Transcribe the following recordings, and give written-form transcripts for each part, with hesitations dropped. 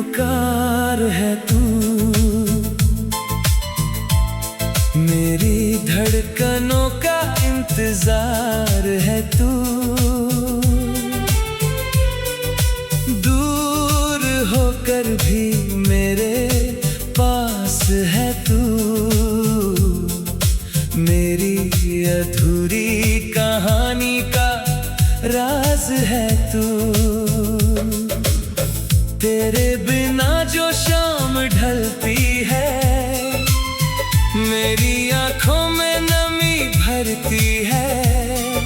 पुकार है तू, मेरी धड़कनों का इंतजार है तू। दूर होकर भी मेरे पास है तू, मेरी अधूरी कहानी का राज है तू। तेरे बिना जो शाम ढलती है, मेरी आंखों में नमी भरती है।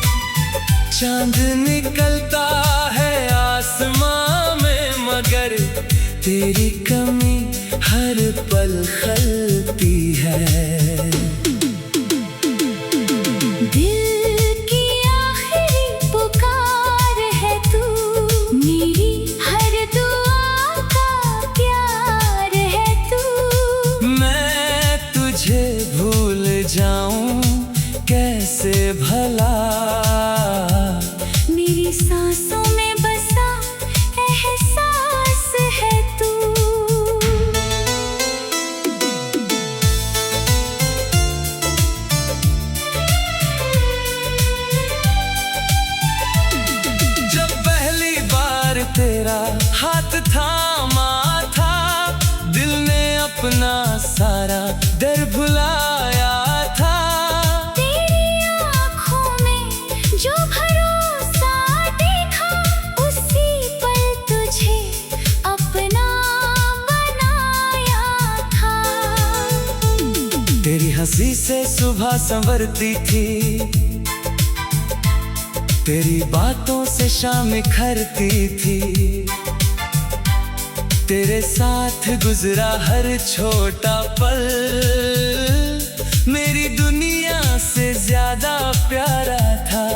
चांद निकलता है आसमां में, मगर तेरी कमी हर पल खलती है। जाऊं कैसे भला, मेरी सांसों में बसा एहसास है तू। जब पहली बार तेरा हाथ थामा था, दिल ने अपना सारा डर भुलाया। तेरी हंसी से सुबह संवरती थी, तेरी बातों से शाम निखरती थी। तेरे साथ गुजरा हर छोटा पल मेरी दुनिया से ज्यादा प्यारा था।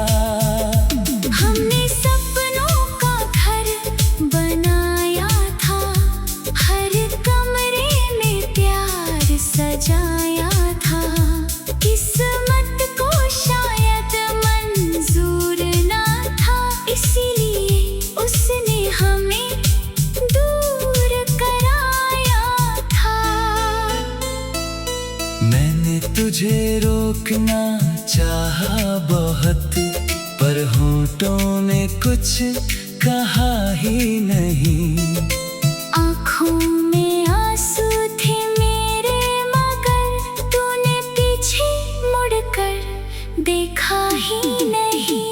हमने सपनों का घर बनाया था, हर कमरे में प्यार सजाया। किस्मत को शायद मंजूर ना था, इसीलिए उसने हमें दूर कराया था। मैंने तुझे रोकना चाहा बहुत, पर होठों ने कुछ कहा ही नहीं। आँखों में आंसू थे मेरे, मगर तूने पीछे मुड़कर देखा ही नहीं।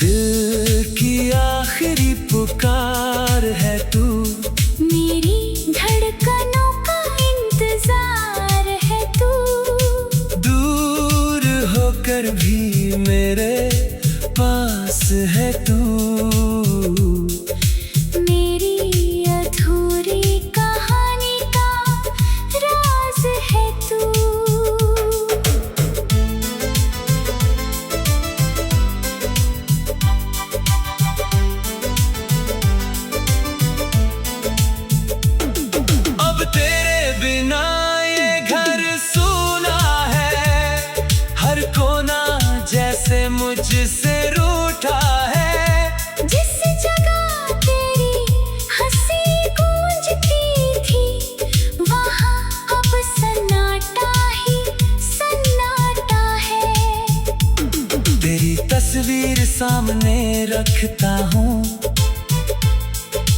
दिल की आखिरी पुकार है तू, मेरी धड़कनों का इंतजार है तू। दूर होकर भी मेरे पास है तू, मेरी अधूरी कहानी का राज है तू। अब तेरे बिना ये घर सूना है, हर कोना जैसे मुझसे रूठा है। जिस जगह तेरी हंसी गूंजती थी, वहाँ अब सन्नाटा ही सन्नाटा है। तेरी तस्वीर सामने रखता हूँ,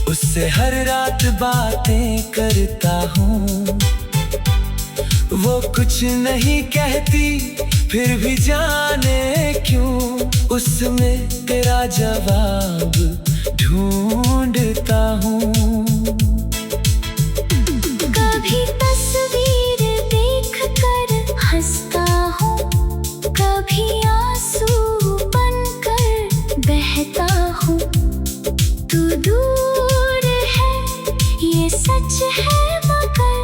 उससे हर रात बातें करता हूँ। वो कुछ नहीं कहती, फिर भी जाने क्यों उसमें तेरा जवाब ढूंढता हूँ। कभी तस्वीर देख कर हंसता हूँ, कभी आंसू बनकर बहता हूँ। तू दूर है ये सच है, मगर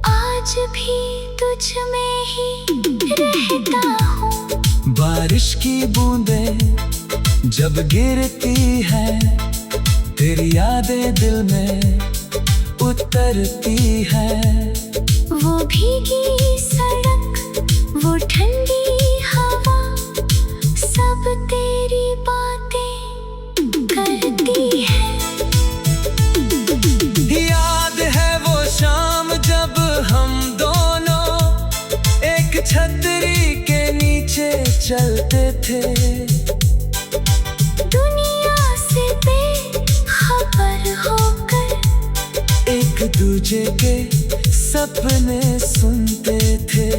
आज भी तुझ में ही रहता हूँ। बारिश की बूंदें जब गिरती है, तेरी यादें दिल में उतरती है। वो भीगी सड़क, वो ठंडी हवा, सब तेरी बातें करती है। छतरी के नीचे चलते थे, दुनिया से बेखबर होकर एक दूजे के सपने सुनते थे।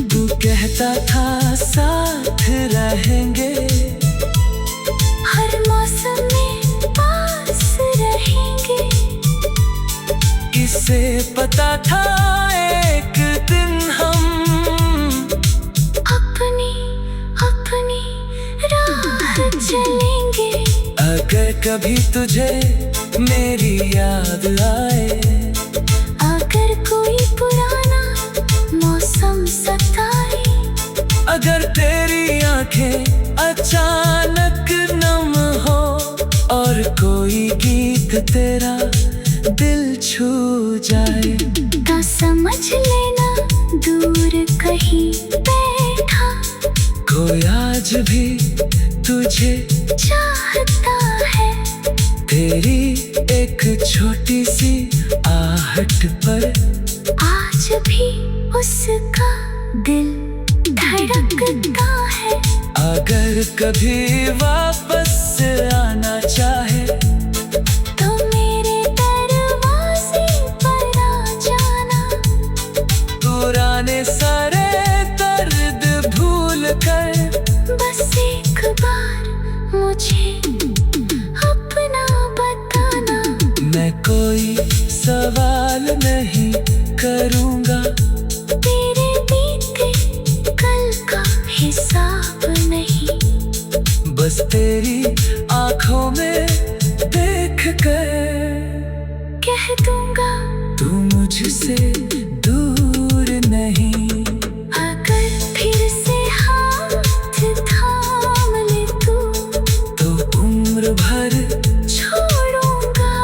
तू कहता था साथ रहेंगे, हर मौसम में पास रहेंगे। किसे पता था एक दिन हम अपनी अपनी राह चलेंगे। अगर कभी तुझे मेरी याद आए, अगर कोई पुराना मौसम सताए, अगर तेरी आंखें अचानक नम हो और कोई गीत तेरा दिल छू जाए, तो समझ लेना दूर कहीं बैठा कोई आज भी तुझे चाहता है। तेरी एक छोटी सी आहट पर आज भी उसका दिल धड़कता है। अगर कभी वापस आना चाहे, तो मेरे दरवाजे पर आ जाना। पुराने सारे दर्द भूल कर बस एक बार मुझे अपना बताना। मैं कोई सवाल नहीं करूँगा, तेरे बीते कल का हिसाब नहीं। बस तेरी आँखों में देख कर कह दूंगा तू मुझसे दूर नहीं। अगर फिर से हाथ थाम ले तू, तो उम्र भर छोड़ूंगा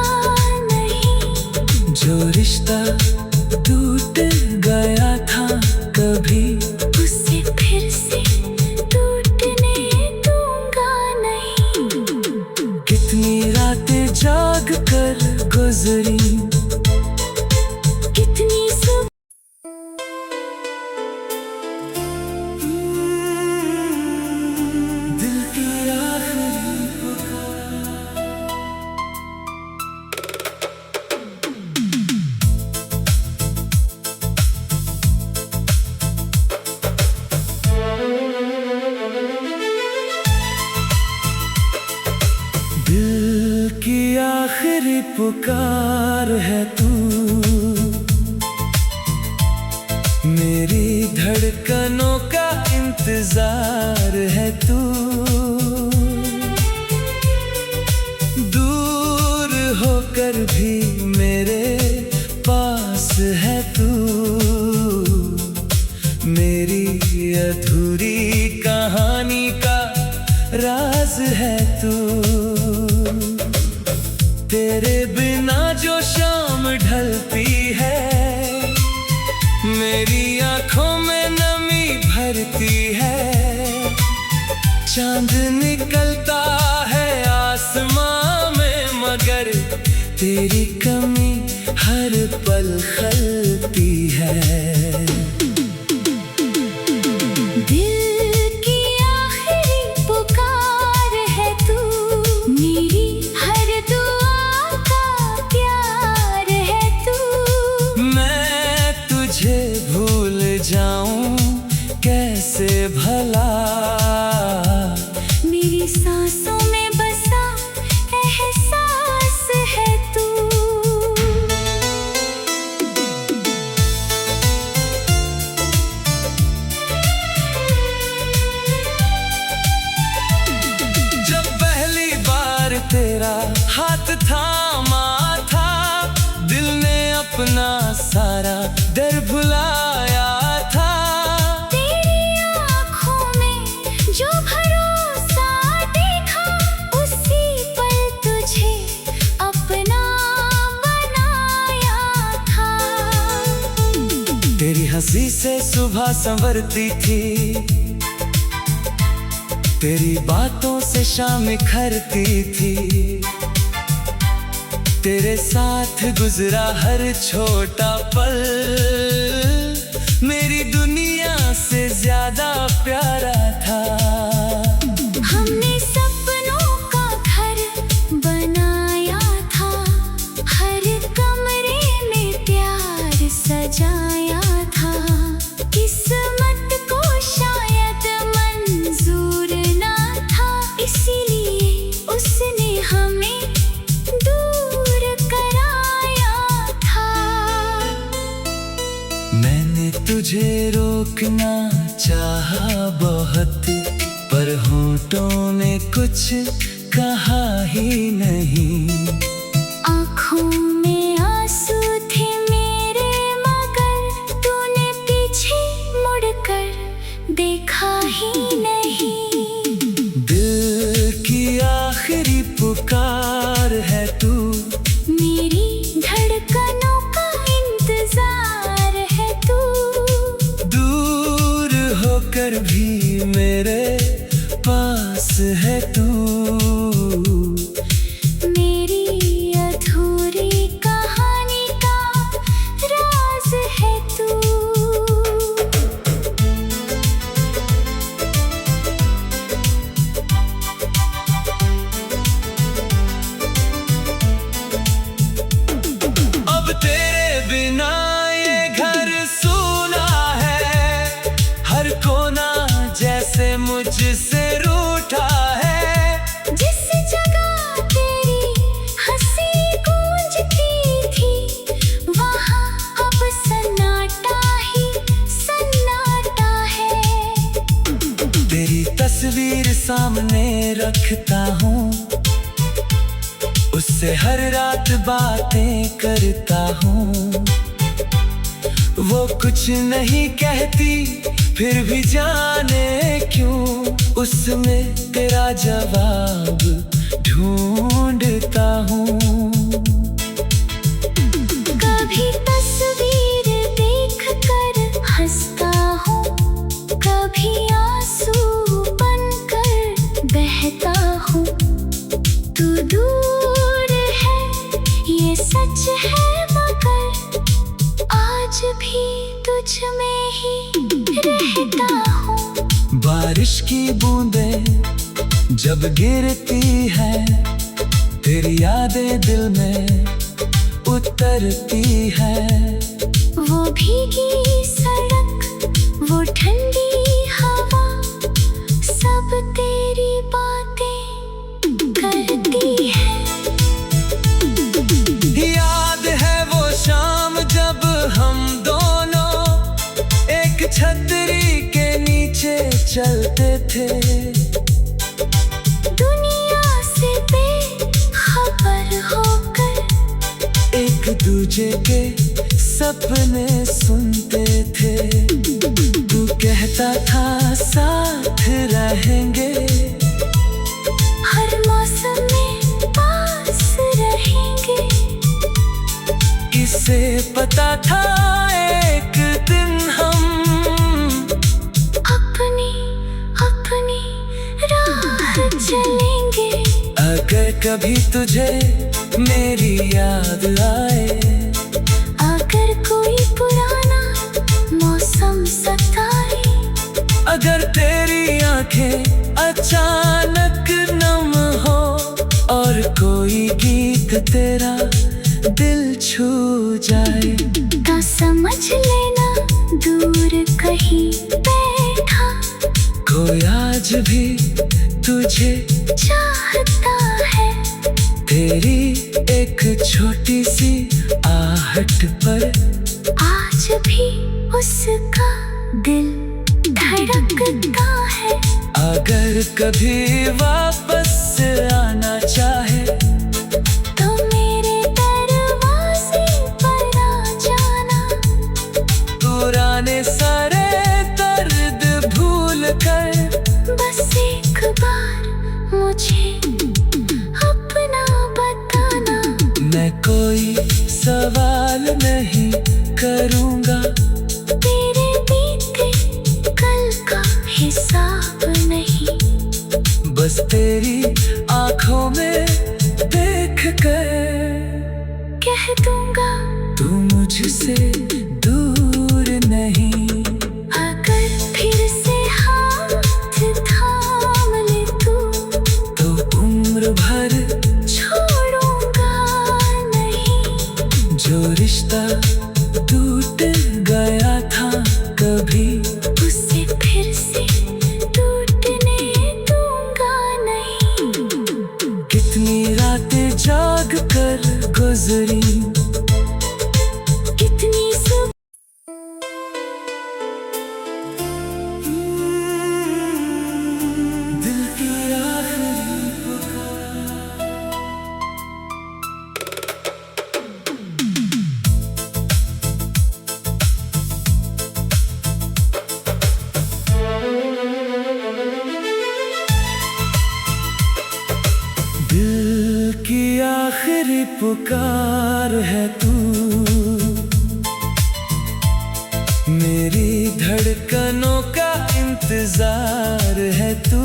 नहीं। जो रिश्ता टूट गया था कभी, उसे फिर से टूटने दूंगा नहीं। कितनी रातें जाग कर गुजरी, कितनी सुबह दिल की आखिरी पुकार। दिल की आखिरी पुकार है तू, मेरी धड़कनों का इंतजार है तू। दूर होकर भी मेरे पास है तू, मेरी अधूरी कहानी का राज है तू। तेरे बिना जो शाम ढलती है, मेरी आँखों में नमी भरती है। चांद निकलता है आसमां में, मगर तेरी कमी हर पल खलती है। दिल की आखिरी पुकार है तू, मेरी हर दुआ का प्यार है तू। मैं तुझे भूल जाऊं कैसे भला, मेरी सांसों में बसा एहसास है तू। जब पहली बार तेरा हाथ थामा था, दिल ने अपना सारा डर भुलाया था। तेरी आँखों में जो भरोसा देखा, उसी पल तुझे अपना बनाया था। तेरी हंसी से सुबह संवरती थी, तेरी बातों से शाम खरती थी। तेरे साथ गुजरा हर छोटा पल मेरी दुनिया तुझे रोकना चाहा बहुत, पर होठों ने कुछ कहा ही नहीं। आँखों में आंसू थे मेरे, मगर तूने पीछे मुड़कर देखा ही नहीं। दिल की आखिरी पुकार है तू, मेरी धड़कनों का इंतजार है तू। दूर होकर भी मेरे पास है तू। मेरी अधूरी कहानी का राज है तू। अब तेरे बिना ये घर सूना है, हर कोना जैसे मुझसे रूठा है। जिस जगह तेरी हंसी गूंजती थी, वहाँ अब सन्नाटा ही सन्नाटा है। तेरी तस्वीर सामने रखता हूँ, उससे हर रात बातें करता हूँ। वो कुछ नहीं कहती, फिर भी जाने क्यों उसमें तेरा जवाब ढूंढता हूँ। कभी तस्वीर देखकर हंसता हूँ, कभी आंसू बनकर बहता हूँ। तू दूर है ये सच है, मगर आज भी तुझ में ही रहता हूँ। बारिश की बूंदें जब गिरती है, तेरी यादें दिल में उतरती है। वो भीगी सड़क, वो ठंडी हवा, सब तेरी बातें करती है। याद है वो शाम जब हम दोनों एक छतरी के नीचे चलते थे। दुनिया से बेखबर होकर एक दूजे के सपने सुनते थे। तू कहता था साथ रहेंगे, हर मौसम में पास रहेंगे। किसे पता था एक दिन हम अपनी अपनी राह चलेंगे। अगर कभी तुझे मेरी याद आए, अगर कोई पुराना मौसम सताए, अगर तेरी आंखें अचानक नम हो, और कोई गीत तेरा दिल छू जाए, तो समझ लेना दूर कहीं बैठा कोई आज भी तुझे चाहता है। तेरी एक छोटी सी आहट पर आज भी उसका दिल धड़कता है। अगर कभी वापस आना चाहे, तो मेरे दरवाजे पर आ जाना। पुराने सारे दर्द भूल कर बस एक बार मुझे अपना बताना। मैं कोई सवाल नहीं करूँगा, तेरे बीते कल का हिसाब नहीं। बस तेरी आँखों में देख कर कह दूंगा तू मुझसे दूर नहीं। अगर फिर से हाथ थाम ले तू, तो उम्र भर छोड़ूंगा नहीं। जो रिश्ता टूट गया था कभी, उसे फिर से टूटने दूंगा नहीं। कितनी रातें जाग कर गुजरी, कितनी पुकार है तू, मेरी धड़कनों का इंतजार है तू।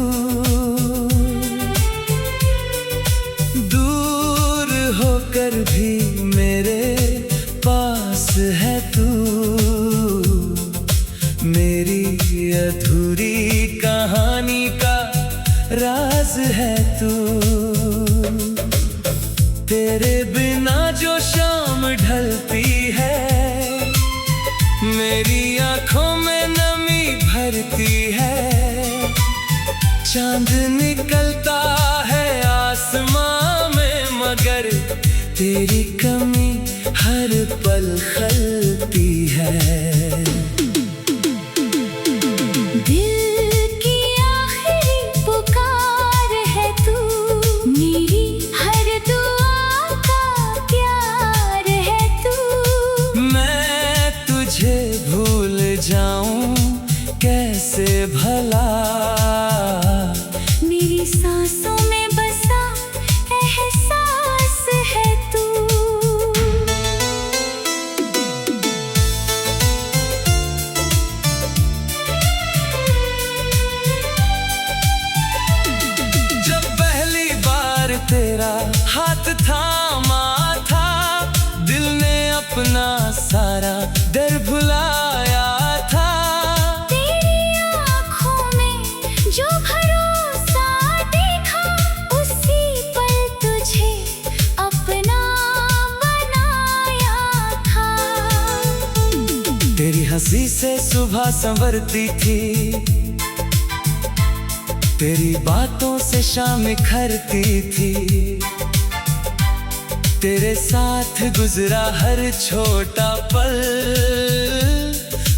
दूर होकर भी मेरे पास है तू, मेरी अधूरी कहानी का राज है तू। तेरे बिना जो शाम ढलती है, मेरी आंखों में नमी भरती है। चांद निकलता है आसमां में, मगर तेरी कमी हर पल खलती है। भूल जाऊं कैसे भला, मेरी सांसों में बसा एहसास है तू। जब पहली बार तेरा हाथ थामा था, दिल ने अपना सारा डर भुलाया था। तेरी आँखों में जो भरोसा देखा, उसी पल तुझे अपना बनाया था। तेरी हंसी से सुबह संवरती थी, तेरी बातों से शाम निखरती थी। तेरे साथ गुजरा हर छोटा पल,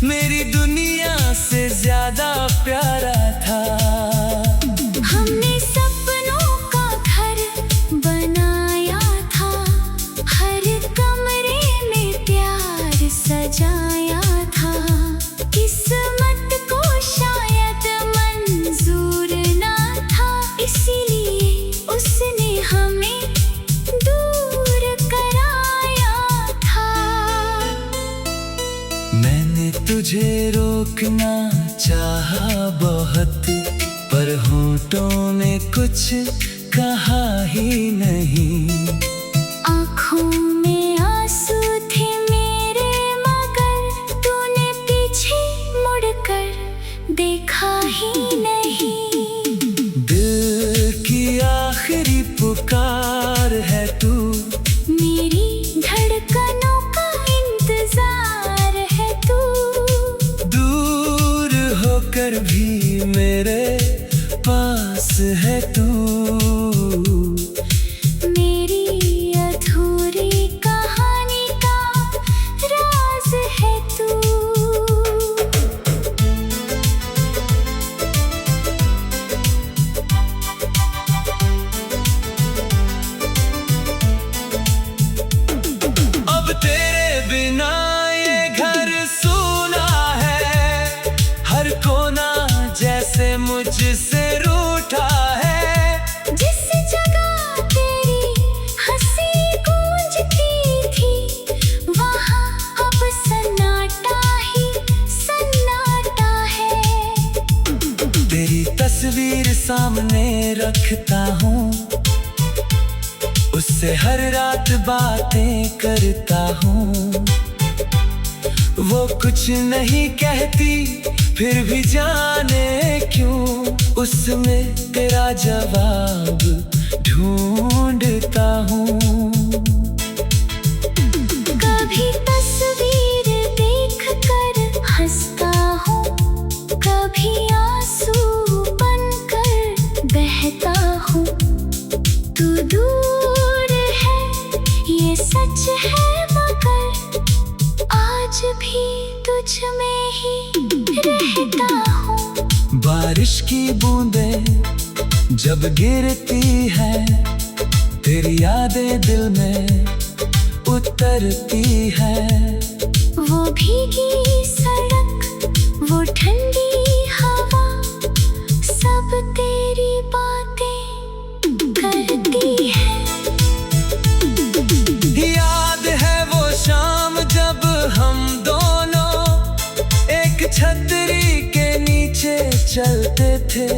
मेरी दुनिया से ज्यादा प्यारा था। हमने सपनों का घर बनाया था, हर कमरे में प्यार सजाया था। किस्मत को शायद मंजूर ना था, इसीलिए उसने हमें तुझे रोकना चाहा बहुत, पर होठों ने कुछ कहा ही नहीं। आँखों में आंसू थे मेरे, मगर तूने पीछे मुड़कर देखा ही नहीं। दिल की आखिरी पुकार है तू, मेरी धड़कनों का इंतजार है तू। होकर भी मेरे पास है तू, मेरी अधूरी कहानी का राज है तू। अब तेरे बिना ये घर सूना है, हर कोना जैसे मुझसे रूठा है। जिस जगह तेरी हंसी गूंजती थी, वहाँ अब सन्नाटा ही सन्नाटा है। तेरी तस्वीर सामने रखता हूँ, उससे हर रात बातें करता हूँ। वो कुछ नहीं कहती, फिर भी जाने क्यों उसमें तेरा जवाब ढूंढता हूँ। कभी तस्वीर देखकर हंसता हूँ, कभी आंसू बनकर बहता हूँ। तू दूर है ये सच है, मगर आज भी तुझ में ही रहता हूँ। बारिश की बूंदें जब गिरती है, तेरी यादें दिल में उतरती है। वो भीगी सड़क, वो ठंडी हवा, सब तेरी बातें करती है। छतरी के नीचे चलते थे,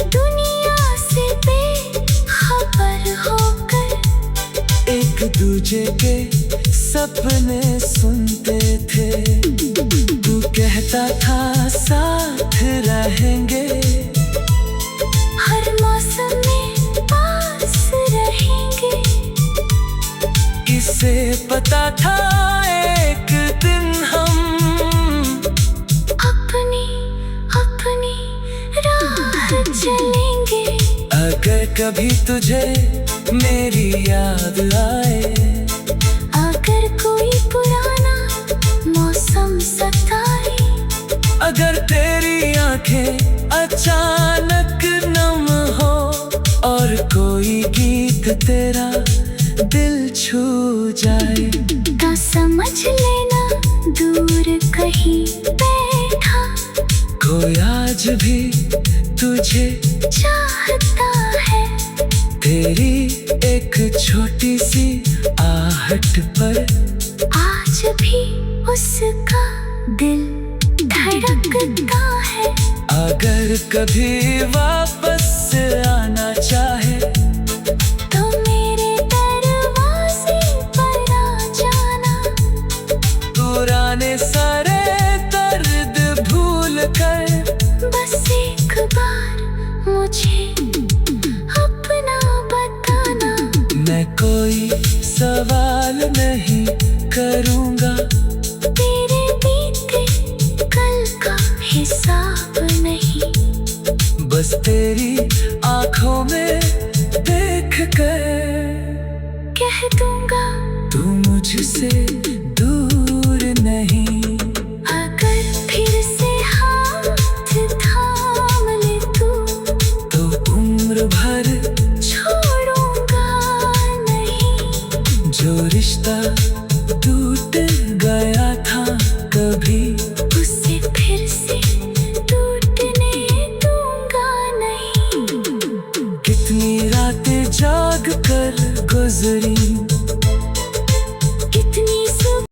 दुनिया से बेखबर होकर एक दूजे के सपने सुनते थे। तू कहता था साथ रहेंगे, हर मौसम में पास रहेंगे। किसे पता था एक दिन हम अपनी अपनी राह चलेंगे। अगर कभी तुझे मेरी याद आए, अगर कोई पुराना मौसम सताए, अगर तेरी आंखें अचानक नम हो और कोई गीत तेरा दिल छू जाए, तो समझ लेना दूर कहीं बैठा कोई आज भी तुझे चाहता है। तेरी एक छोटी सी आहट पर आज भी उसका दिल धड़कता है। अगर कभी वापस आना चाहे, तो मेरे दरवाजे पर आ जाना। पुराने सारे दर्द भूल कर बस एक बार मुझे अपना बताना। मैं कोई सवाल नहीं करूँगा,